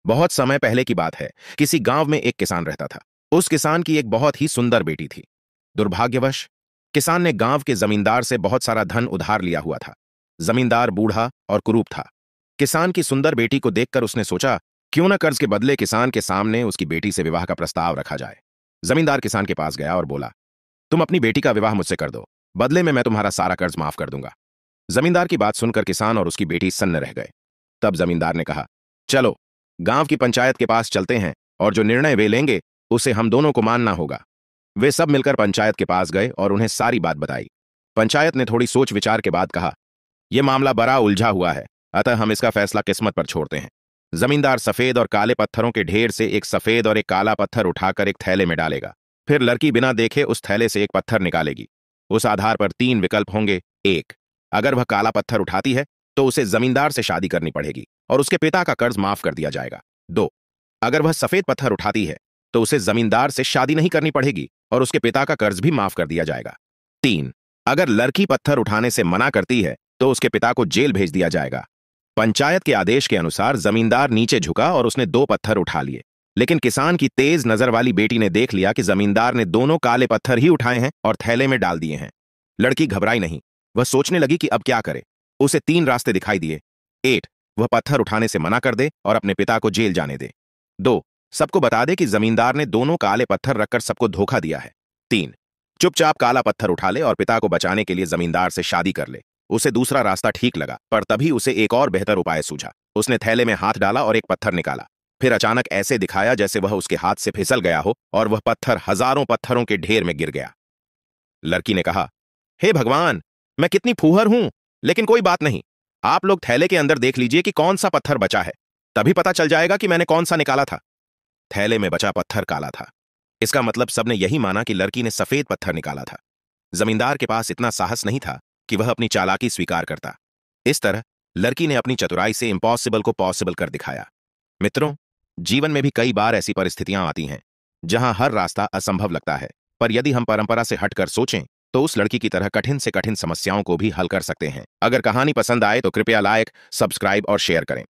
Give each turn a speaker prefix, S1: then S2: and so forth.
S1: बहुत समय पहले की बात है। किसी गांव में एक किसान रहता था। उस किसान की एक बहुत ही सुंदर बेटी थी। दुर्भाग्यवश किसान ने गांव के जमींदार से बहुत सारा धन उधार लिया हुआ था। जमींदार बूढ़ा और कुरूप था। किसान की सुंदर बेटी को देखकर उसने सोचा, क्यों न कर्ज के बदले किसान के सामने उसकी बेटी से विवाह का प्रस्ताव रखा जाए। जमींदार किसान के पास गया और बोला, तुम अपनी बेटी का विवाह मुझसे कर दो, बदले में मैं तुम्हारा सारा कर्ज माफ कर दूंगा। जमींदार की बात सुनकर किसान और उसकी बेटी सन्न रह गए। तब जमींदार ने कहा, चलो गांव की पंचायत के पास चलते हैं और जो निर्णय वे लेंगे उसे हम दोनों को मानना होगा। वे सब मिलकर पंचायत के पास गए और उन्हें सारी बात बताई। पंचायत ने थोड़ी सोच विचार के बाद कहा, यह मामला बड़ा उलझा हुआ है, अतः हम इसका फैसला किस्मत पर छोड़ते हैं। जमींदार सफेद और काले पत्थरों के ढेर से एक सफेद और एक काला पत्थर उठाकर एक थैले में डालेगा। फिर लड़की बिना देखे उस थैले से एक पत्थर निकालेगी। उस आधार पर 3 विकल्प होंगे। 1, अगर वह काला पत्थर उठाती है तो उसे जमींदार से शादी करनी पड़ेगी और उसके पिता का कर्ज माफ कर दिया जाएगा। 2, अगर वह सफेद पत्थर उठाती है तो उसे जमींदार से शादी नहीं करनी पड़ेगी और उसके पिता का कर्ज भी माफ कर दिया जाएगा। 3, अगर लड़की पत्थर उठाने से मना करती है तो उसके पिता को जेल भेज दिया जाएगा। पंचायत के आदेश के अनुसार जमींदार नीचे झुका और उसने 2 पत्थर उठा लिए, लेकिन किसान की तेज नजर वाली बेटी ने देख लिया कि जमींदार ने दोनों काले पत्थर ही उठाए हैं और थैले में डाल दिए हैं। लड़की घबराई नहीं। वह सोचने लगी कि अब क्या करे। उसे 3 रास्ते दिखाई दिए। 1, वह पत्थर उठाने से मना कर दे और अपने पिता को जेल जाने दे। 2, सबको बता दे कि जमींदार ने दोनों काले पत्थर रखकर सबको धोखा दिया है। 3, चुपचाप काला पत्थर उठा ले और पिता को बचाने के लिए जमींदार से शादी कर ले। उसे दूसरा रास्ता ठीक लगा, पर तभी उसे एक और बेहतर उपाय सूझा। उसने थैले में हाथ डाला और एक पत्थर निकाला। फिर अचानक ऐसे दिखाया जैसे वह उसके हाथ से फिसल गया हो और वह पत्थर हजारों पत्थरों के ढेर में गिर गया। लड़की ने कहा, हे भगवान, मैं कितनी फूहर हूं, लेकिन कोई बात नहीं। आप लोग थैले के अंदर देख लीजिए कि कौन सा पत्थर बचा है, तभी पता चल जाएगा कि मैंने कौन सा निकाला था। थैले में बचा पत्थर काला था। इसका मतलब सबने यही माना कि लड़की ने सफेद पत्थर निकाला था। जमींदार के पास इतना साहस नहीं था कि वह अपनी चालाकी स्वीकार करता। इस तरह लड़की ने अपनी चतुराई से इम्पॉसिबल को पॉसिबल कर दिखाया। मित्रों, जीवन में भी कई बार ऐसी परिस्थितियां आती हैं जहां हर रास्ता असंभव लगता है, पर यदि हम परंपरा से हटकर सोचें तो उस लड़की की तरह कठिन से कठिन समस्याओं को भी हल कर सकते हैं। अगर कहानी पसंद आए तो कृपया लाइक, सब्सक्राइब और शेयर करें।